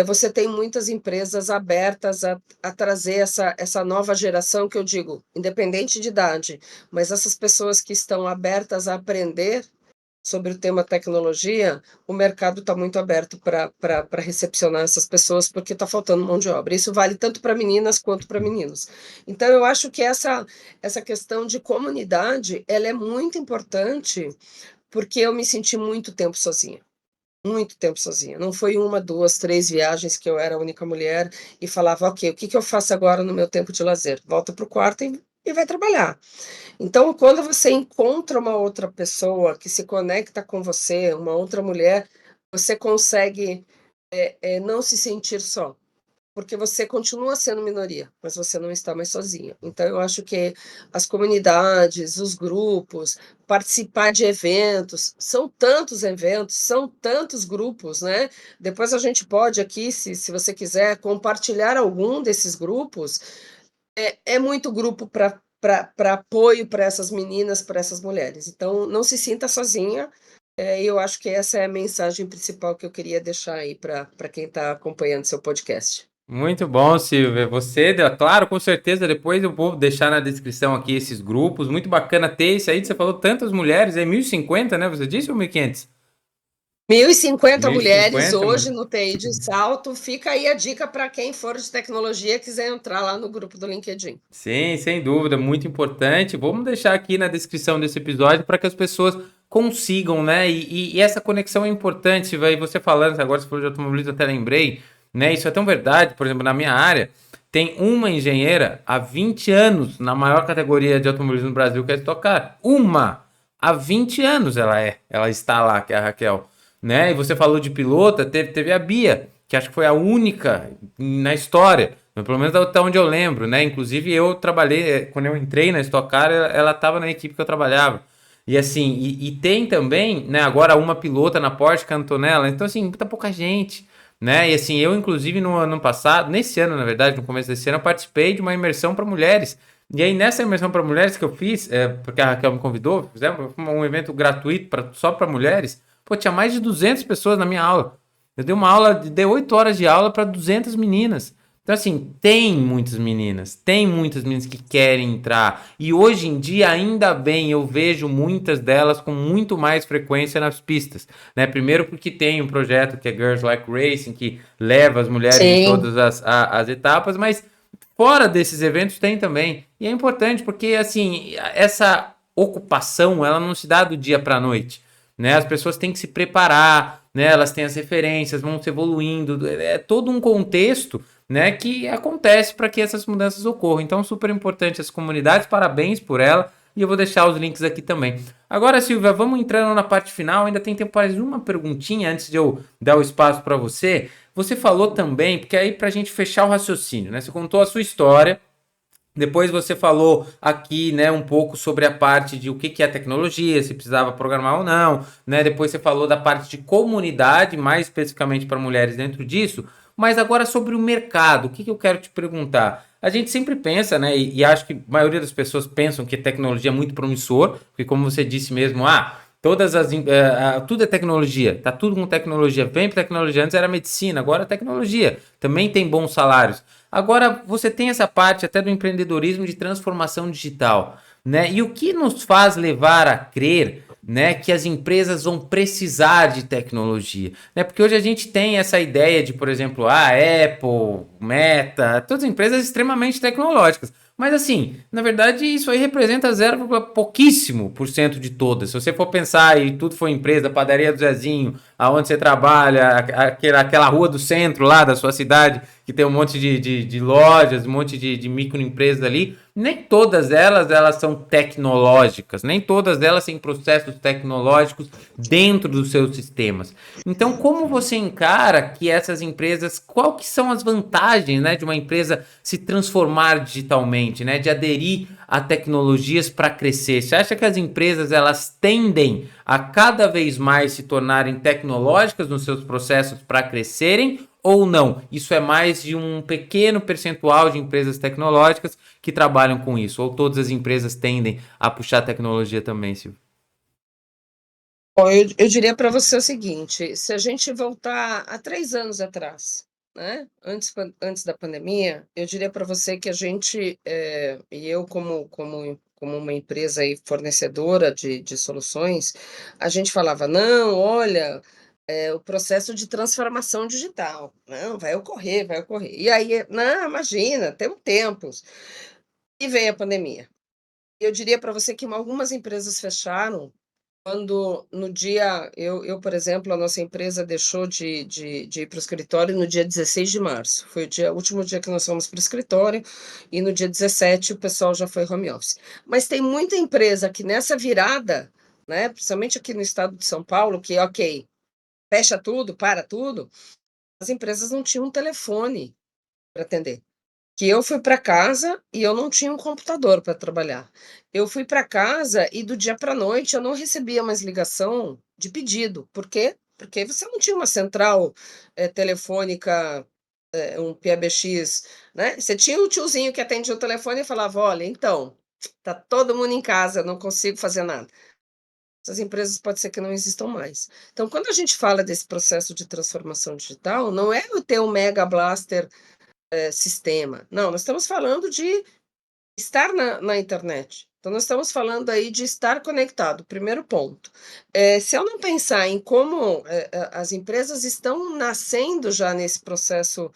você tem muitas empresas abertas a trazer essa nova geração, que eu digo, independente de idade, mas essas pessoas que estão abertas a aprender sobre o tema tecnologia, o mercado está muito aberto para recepcionar essas pessoas, porque está faltando mão de obra. Isso vale tanto para meninas quanto para meninos. Então eu acho que essa questão de comunidade, ela é muito importante, porque eu me senti muito tempo sozinha. Muito tempo sozinha. Não foi uma, 2, 3 viagens que eu era a única mulher e falava: "Ok, o que que eu faço agora no meu tempo de lazer?". Volta para o quarto e vai trabalhar. Então, quando você encontra uma outra pessoa que se conecta com você, uma outra mulher, você consegue, não se sentir só. Porque você continua sendo minoria, mas você não está mais sozinha. Então eu acho que as comunidades, os grupos, participar de eventos, são tantos grupos, né. Depois a gente pode aqui, se você quiser, compartilhar algum desses grupos. É muito grupo para apoio para essas meninas, para essas mulheres. Então não se sinta sozinha, e eu acho que essa é a mensagem principal que eu queria deixar aí para quem está acompanhando seu podcast. Muito bom, Silvia. Você, claro, com certeza, depois eu vou deixar na descrição aqui esses grupos. Muito bacana ter isso aí. Você falou tantas mulheres, é 1.050, né? Você disse ou 1.500? 1.050 mulheres 1.050, hoje mano. no TI de Salto. Fica aí a dica para quem for de tecnologia e quiser entrar lá no grupo do LinkedIn. Sim, sem dúvida, muito importante. Vamos deixar aqui na descrição desse episódio para que as pessoas consigam, né? E essa conexão é importante. Se vai você falando agora, se for de automobilismo, eu até lembrei, né? Isso é tão verdade. Por exemplo, na minha área, tem uma engenheira há 20 anos na maior categoria de automobilismo no Brasil, que é Stock Car. Uma! Há 20 anos ela está lá, que é a Raquel, né? E você falou de pilota, teve a Bia, que acho que foi a única na história, pelo menos até onde eu lembro, né? Inclusive eu trabalhei, quando eu entrei na Stock Car, ela estava na equipe que eu trabalhava. E assim, e tem também, né, agora uma pilota na Porsche, que é a Antonella, então assim, muita pouca gente, né? E assim, eu inclusive no ano passado, nesse ano, na verdade, no começo desse ano, eu participei de uma imersão para mulheres. E aí, nessa imersão para mulheres que eu fiz, porque a Raquel me convidou, fizemos um evento gratuito só para mulheres. Pô, tinha mais de 200 pessoas na minha aula. Eu dei uma aula, dei 8 horas de aula para 200 meninas. Então, assim, tem muitas meninas que querem entrar. E hoje em dia, ainda bem, eu vejo muitas delas com muito mais frequência nas pistas. Né? Primeiro porque tem um projeto que é Girls Like Racing, que leva as mulheres em Sim. todas as etapas, mas fora desses eventos tem também. E é importante porque, assim, essa ocupação, ela não se dá do dia para a noite. Né? As pessoas têm que se preparar, né? Elas têm as referências, vão se evoluindo. É todo um contexto, né, que acontece para que essas mudanças ocorram. Então, super importante as comunidades, parabéns por ela. E eu vou deixar os links aqui também. Agora, Silvia, vamos entrando na parte final. Ainda tem tempo para mais uma perguntinha antes de eu dar o espaço para você. Você falou também, porque aí para a gente fechar o raciocínio, né? Você contou a sua história, depois você falou aqui, né, um pouco sobre a parte de o que é tecnologia, se precisava programar ou não, né? Depois você falou da parte de comunidade, mais especificamente para mulheres dentro disso. Mas agora sobre o mercado, o que eu quero te perguntar? A gente sempre pensa, né, e acho que a maioria das pessoas pensam que tecnologia é muito promissor, porque como você disse mesmo, tudo é tecnologia, tá tudo com tecnologia, vem para tecnologia, antes era medicina, agora é tecnologia, também tem bons salários. Agora, você tem essa parte até do empreendedorismo de transformação digital, né? E o que nos faz levar a crer, né, que as empresas vão precisar de tecnologia, né? Porque hoje a gente tem essa ideia de, por exemplo, a Apple, Meta, todas as empresas extremamente tecnológicas. Mas assim, na verdade, isso aí representa 0, pouquíssimo por cento de todas. Se você for pensar e tudo for empresa, padaria do Zezinho, aonde você trabalha, aquela rua do centro lá da sua cidade, que tem um monte de lojas, um monte de microempresas ali, nem todas elas são tecnológicas, nem todas elas têm processos tecnológicos dentro dos seus sistemas. Então, como você encara que essas empresas, qual que são as vantagens, né, de uma empresa se transformar digitalmente, né, de aderir a tecnologias para crescer? Você acha que as empresas elas tendem a cada vez mais se tornarem tecnológicas nos seus processos para crescerem ou não? Isso é mais de um pequeno percentual de empresas tecnológicas que trabalham com isso, ou todas as empresas tendem a puxar tecnologia também, Silvio? Bom, eu diria para você o seguinte: se a gente voltar a 3 anos atrás, né, antes da pandemia, eu diria para você que a gente, e eu como uma empresa aí fornecedora de soluções, a gente falava: "Não, olha, o processo de transformação digital, não, vai ocorrer, vai ocorrer". E aí: "Não, imagina, temos tempos". E veio a pandemia. Eu diria para você que algumas empresas fecharam quando no dia por exemplo, a nossa empresa deixou de ir para o escritório no dia 16 de março, foi o último dia que nós fomos para o escritório, e no dia 17 o pessoal já foi home office. Mas tem muita empresa que nessa virada, né, principalmente aqui no estado de São Paulo, que ok, fecha tudo, para tudo, as empresas não tinham um telefone para atender. Que eu fui para casa e eu não tinha um computador para trabalhar. Eu fui para casa e do dia para a noite eu não recebia mais ligação de pedido. Por quê? Porque você não tinha uma central, telefônica, um PBX, né. Você tinha o tiozinho que atendia o telefone e falava: "Olha, então, tá todo mundo em casa, eu não consigo fazer nada". Essas empresas pode ser que não existam mais. Então, quando a gente fala desse processo de transformação digital, não é eu ter um mega blaster sistema. Não, nós estamos falando de estar na internet. Então nós estamos falando aí de estar conectado, primeiro ponto. Se eu não pensar em como, as empresas estão nascendo já nesse processo,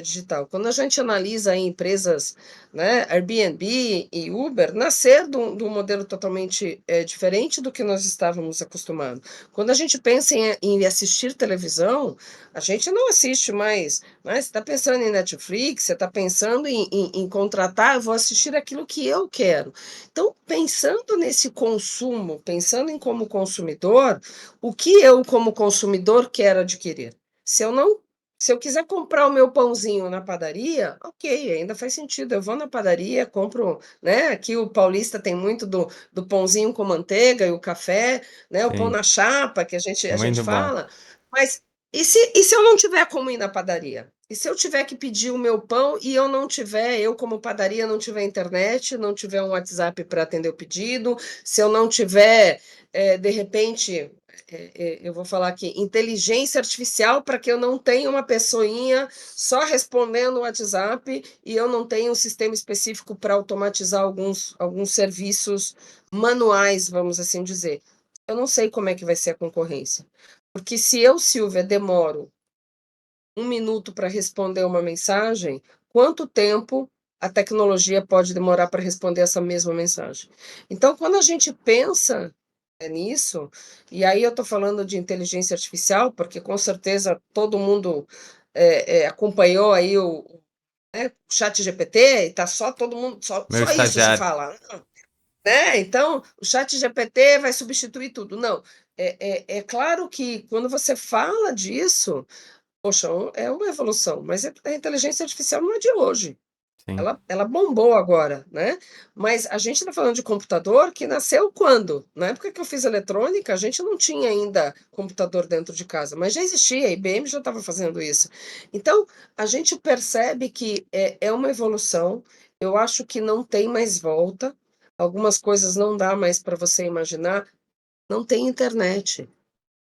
digital. Quando a gente analisa aí empresas, né, Airbnb e Uber, nascer de um modelo totalmente, diferente do que nós estávamos acostumados. Quando a gente pensa em assistir televisão, a gente não assiste mais, né, você está pensando em Netflix, você está pensando em contratar, eu vou assistir aquilo que eu quero. Então, pensando nesse consumo, pensando em como consumidor, o que eu, como consumidor, quero adquirir? Se eu não se eu quiser comprar o meu pãozinho na padaria, ok, ainda faz sentido. Eu vou na padaria, compro, né? Aqui o paulista tem muito do pãozinho com manteiga e o café, né? O pão Sim, na chapa, que a gente muito bom. fala. Mas e se eu não tiver como ir na padaria? E se eu tiver que pedir o meu pão e eu não tiver, eu como padaria não tiver internet, não tiver um WhatsApp para atender o pedido, se eu não tiver, de repente, eu vou falar aqui, inteligência artificial para que eu não tenha uma pessoinha só respondendo o WhatsApp e eu não tenha um sistema específico para automatizar alguns serviços manuais, vamos assim dizer. Eu não sei como é que vai ser a concorrência. Porque se eu, Silvia, demoro 1 minuto para responder uma mensagem, quanto tempo a tecnologia pode demorar para responder essa mesma mensagem? Então, quando a gente pensa nisso, e aí eu estou falando de inteligência artificial, porque com certeza todo mundo acompanhou aí o chat GPT, e está só todo mundo, só, Meu só isso se estagiário. fala, né? Então, o chat GPT vai substituir tudo. Não, é claro que quando você fala disso, poxa, é uma evolução, mas a inteligência artificial não é de hoje. Sim. Ela bombou agora, né? Mas a gente está falando de computador que nasceu quando? Na época que eu fiz eletrônica, a gente não tinha ainda computador dentro de casa, mas já existia, a IBM já estava fazendo isso. Então, a gente percebe que é uma evolução, eu acho que não tem mais volta, algumas coisas não dá mais para você imaginar, não tem internet.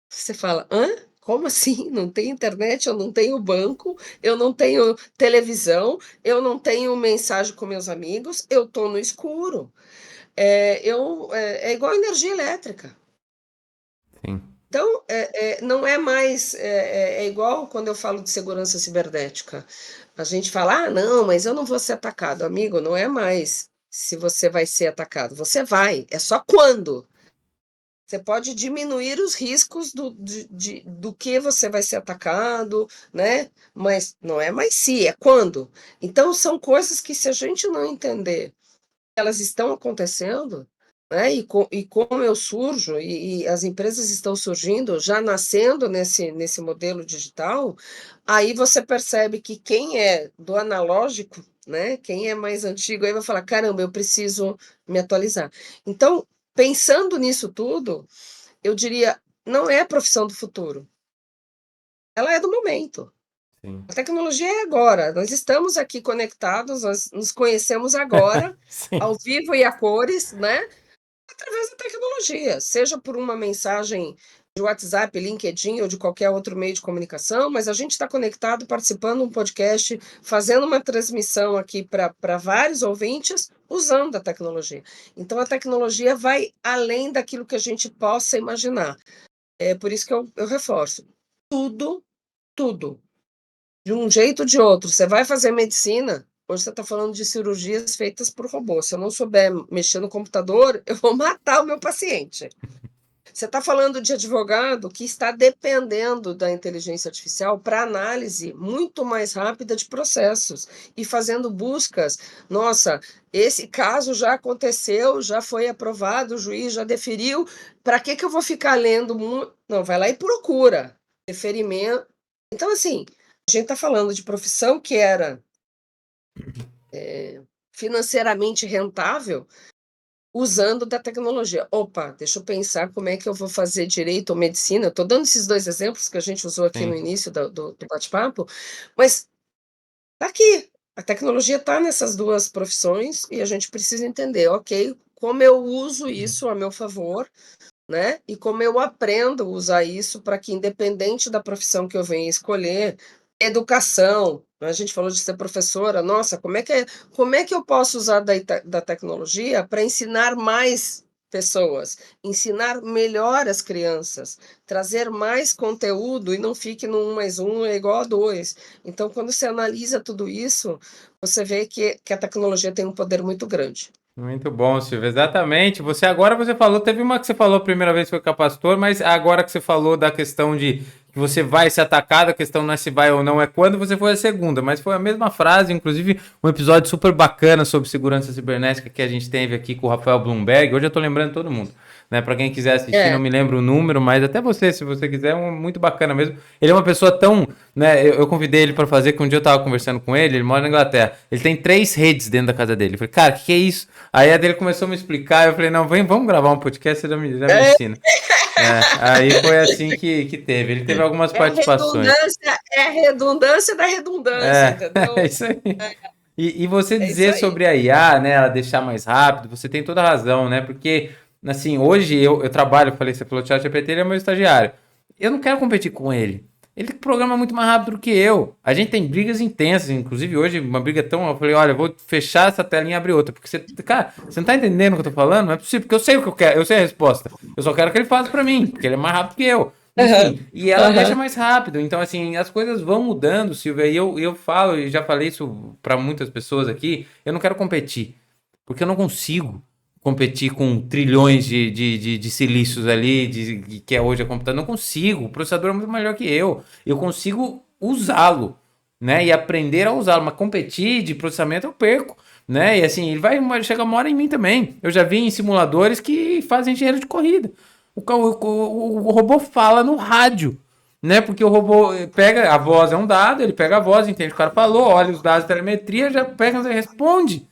Você fala: "Hã? Como assim? Não tem internet, eu não tenho banco, eu não tenho televisão, eu não tenho mensagem com meus amigos, eu estou no escuro". É igual energia elétrica. Sim. Então, não é mais é igual quando eu falo de segurança cibernética. A gente fala: "Ah, não, mas eu não vou ser atacado". Amigo, não é mais se você vai ser atacado, você vai, é só quando. Você pode diminuir os riscos do que você vai ser atacado, né, mas não é mais se, é quando. Então são coisas que se a gente não entender que elas estão acontecendo, né, e como eu surjo e as empresas estão surgindo, já nascendo nesse modelo digital, aí você percebe que quem é do analógico, né, quem é mais antigo aí vai falar: "Caramba, eu preciso me atualizar". Então, pensando nisso tudo, eu diria, não é a profissão do futuro, ela é do momento. Sim. A tecnologia é agora, nós estamos aqui conectados, nós nos conhecemos agora, Sim. ao vivo e a cores, né, através da tecnologia, seja por uma mensagem de WhatsApp, LinkedIn ou de qualquer outro meio de comunicação, mas a gente está conectado, participando de um podcast, fazendo uma transmissão aqui para vários ouvintes, usando a tecnologia. Então a tecnologia vai além daquilo que a gente possa imaginar. É por isso que eu reforço, tudo, tudo, de um jeito ou de outro, você vai fazer medicina, hoje você está falando de cirurgias feitas por robô, se eu não souber mexer no computador, eu vou matar o meu paciente. Você está falando de advogado que está dependendo da inteligência artificial para análise muito mais rápida de processos e fazendo buscas. Nossa, esse caso já aconteceu, já foi aprovado, o juiz já deferiu. Para que eu vou ficar lendo? Não, vai lá e procura. Deferimento. Então, assim, a gente está falando de profissão que era financeiramente rentável, usando da tecnologia. Opa, deixa eu pensar como é que eu vou fazer direito ou medicina. Eu estou dando esses 2 exemplos que a gente usou aqui no Sim. início do bate-papo, mas tá aqui, a tecnologia está nessas 2 profissões e a gente precisa entender, ok, como eu uso isso a meu favor, né, e como eu aprendo a usar isso para que independente da profissão que eu venha escolher, Educação, a gente falou de ser professora, nossa, como é que eu posso usar da tecnologia para ensinar mais pessoas, ensinar melhor as crianças, trazer mais conteúdo e não fique no 1 mais 1 é igual a 2. Então, quando você analisa tudo isso, você vê que a tecnologia tem um poder muito grande. Muito bom, Silvio. Exatamente. Você falou, teve uma que você falou a primeira vez foi capacitor, mas agora que você falou da questão de que você vai ser atacado, a questão não é se vai ou não, é quando você foi a segunda, mas foi a mesma frase, inclusive um episódio super bacana sobre segurança cibernética que a gente teve aqui com o Rafael Bloomberg. Hoje eu tô lembrando todo mundo, né? Para quem quiser assistir, não É. me lembro o número, mas até você, se você quiser, é muito bacana mesmo. Ele é uma pessoa tão, né? Eu convidei ele para fazer, que um dia eu tava conversando com ele mora na Inglaterra. Ele tem 3 redes dentro da casa dele. Eu falei, cara, o que é isso? Aí a dele começou a me explicar, eu falei, não, vamos gravar um podcast, você já me É, ensina. Aí foi assim que teve. Ele teve algumas participações. é a redundância da redundância, É entendeu? isso aí. E você É isso dizer aí. sobre a IA, né, ela deixar mais rápido, você tem toda a razão, né? Porque, assim, hoje eu trabalho, eu falei, você falou, o ChatGPT, ele é meu estagiário. Eu não quero competir com ele. Ele programa muito mais rápido do que eu. A gente tem brigas intensas, inclusive hoje, uma briga tão. Eu falei, olha, eu vou fechar essa telinha e abrir outra. Porque você, cara, você não tá entendendo o que eu tô falando? Não é possível, porque eu sei o que eu quero, eu sei a resposta. Eu só quero que ele faça pra mim, porque ele é mais rápido que eu. Aham, Enfim, e ela deixa aham. mais rápido. Então, assim, as coisas vão mudando, Silvia. E eu falo, e já falei isso para muitas pessoas aqui, eu não quero competir. Porque eu não consigo competir com trilhões de silícios ali, que é hoje a computador. Não consigo. O processador é muito melhor que eu. Eu consigo usá-lo, né? E aprender a usá-lo. Mas competir de processamento eu perco. Né? E assim, ele vai chegar uma hora em mim também. Eu já vi em simuladores que fazem engenheiro de corrida. O robô fala no rádio, né? Porque o robô pega, a voz é um dado, ele pega a voz, entende o que o cara falou, olha os dados de telemetria, já pega e responde.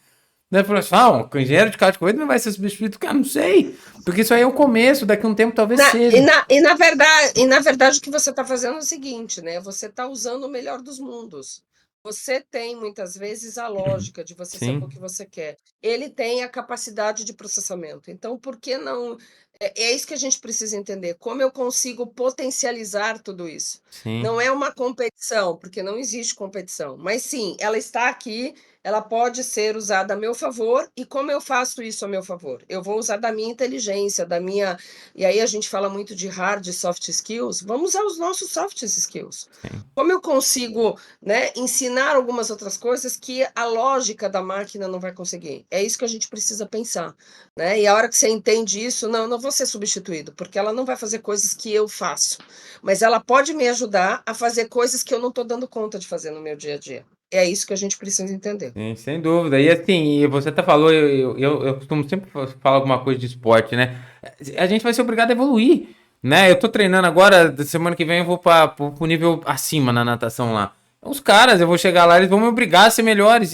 Né? Falou assim, o engenheiro de carro de corrida não vai ser substituído, cara, não sei. Porque isso aí é o começo, daqui a um tempo talvez Na, e, seja. na, e, na verdade, e na verdade o que você está fazendo é o seguinte, né? Você está usando o melhor dos mundos. Você tem muitas vezes a lógica de você saber o Sim, que você quer. Ele tem a capacidade de processamento. Então, por que não? É isso que a gente precisa entender. Como eu consigo potencializar tudo isso? sim, Não é uma competição, porque não existe competição. Mas sim, ela está aqui, ela pode ser usada a meu favor. E como eu faço isso a meu favor? Eu vou usar da minha inteligência, da minha e aí a gente fala muito de hard e soft skills, vamos usar os nossos soft skills. sim. Como eu consigo, né, ensinar algumas outras coisas que a lógica da máquina não vai conseguir? É isso que a gente precisa pensar, né? E a hora que você entende isso, não, não vou ser substituído, porque ela não vai fazer coisas que eu faço, mas ela pode me ajudar a fazer coisas que eu não estou dando conta de fazer no meu dia a dia. É isso que a gente precisa entender. Sim, sem dúvida. E assim, e você até falou, eu costumo sempre falar alguma coisa de esporte, né? A gente vai ser obrigado a evoluir, né? Eu tô treinando agora, da semana que vem eu vou para o nível acima na natação lá. Os caras, eu vou chegar lá, eles vão me obrigar a ser melhores,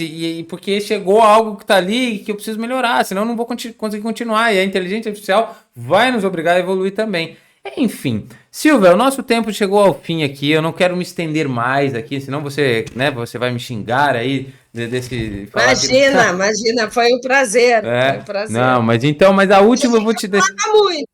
porque chegou algo que tá ali que eu preciso melhorar, senão eu não vou conseguir continuar. E a inteligência artificial vai nos obrigar a evoluir também. Enfim, Silvia, o nosso tempo chegou ao fim aqui. Eu não quero me estender mais aqui, senão você, né, você vai me xingar aí desse falar que Imagina, imagina, foi um não, prazer. mas então, mas a Você última eu tem vou que te deixar. falar muito.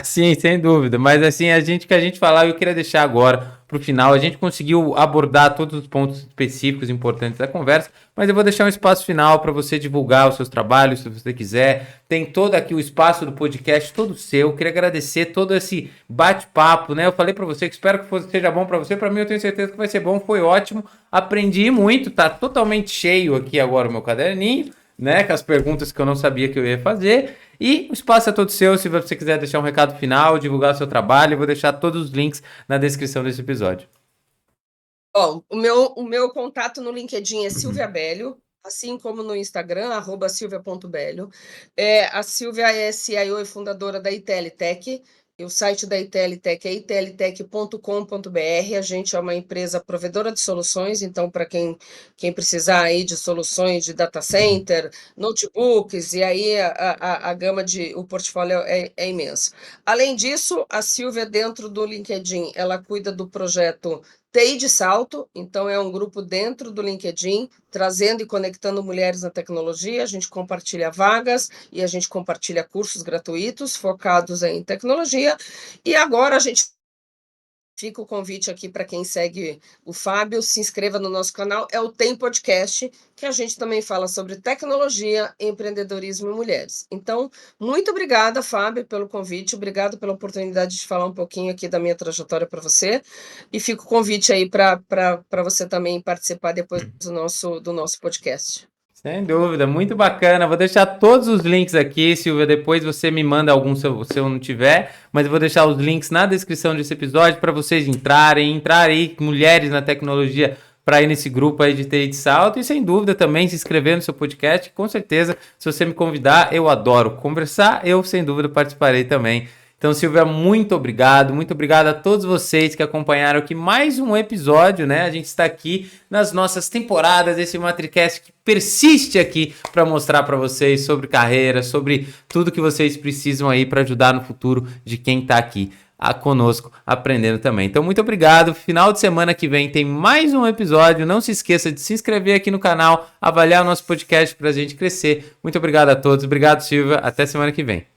Sim, sem dúvida. Mas assim, que a gente falar, eu queria deixar agora pro final. A gente conseguiu abordar todos os pontos específicos importantes da conversa, mas eu vou deixar um espaço final para você divulgar os seus trabalhos, se você quiser. Tem todo aqui o espaço do podcast, todo seu. Eu queria agradecer todo esse bate-papo, né? Eu falei para você que espero que seja bom para você. Para mim, eu tenho certeza que vai ser bom. Foi ótimo. Aprendi muito. Tá totalmente cheio aqui agora o meu caderninho, né? Com as perguntas que eu não sabia que eu ia fazer. E o espaço é todo seu. Se você quiser deixar um recado final, divulgar o seu trabalho, eu vou deixar todos os links na descrição desse episódio. Bom, o meu contato no LinkedIn é Silvia Bellio, assim como no Instagram, @silvia.bellio. A Silvia é CIO e fundadora da Itelitec, e o site da Itelitec é itelitec.com.br. A gente é uma empresa provedora de soluções, então, para quem precisar aí de soluções de data center, notebooks, e aí a gama o portfólio é imenso. Além disso, a Silvia, dentro do LinkedIn, ela cuida do projeto TI de Salto, então é um grupo dentro do LinkedIn, trazendo e conectando mulheres na tecnologia. A gente compartilha vagas e a gente compartilha cursos gratuitos focados em tecnologia. E agora a gente Fica o convite aqui para quem segue o Fábio, se inscreva no nosso canal, é o Tem Podcast, que a gente também fala sobre tecnologia, empreendedorismo e mulheres. Então, muito obrigada, Fábio, pelo convite, obrigado pela oportunidade de falar um pouquinho aqui da minha trajetória para você, e fica o convite aí para você também participar depois do nosso podcast. Sem dúvida, muito bacana. Vou deixar todos os links aqui, Silvia. Depois você me manda algum se eu não tiver, mas eu vou deixar os links na descrição desse episódio para vocês entrar aí, mulheres na tecnologia, para ir nesse grupo aí de TI de salto. E sem dúvida também se inscrever no seu podcast. Com certeza, se você me convidar, eu adoro conversar. Eu, sem dúvida, participarei também. Então, Silvia, muito obrigado a todos vocês que acompanharam aqui mais um episódio, né? A gente está aqui nas nossas temporadas desse Matricast que persiste aqui para mostrar para vocês sobre carreira, sobre tudo que vocês precisam aí para ajudar no futuro de quem está aqui conosco aprendendo também. Então, muito obrigado. Final de semana que vem tem mais um episódio. Não se esqueça de se inscrever aqui no canal, avaliar o nosso podcast para a gente crescer. Muito obrigado a todos. Obrigado, Silvia. Até semana que vem.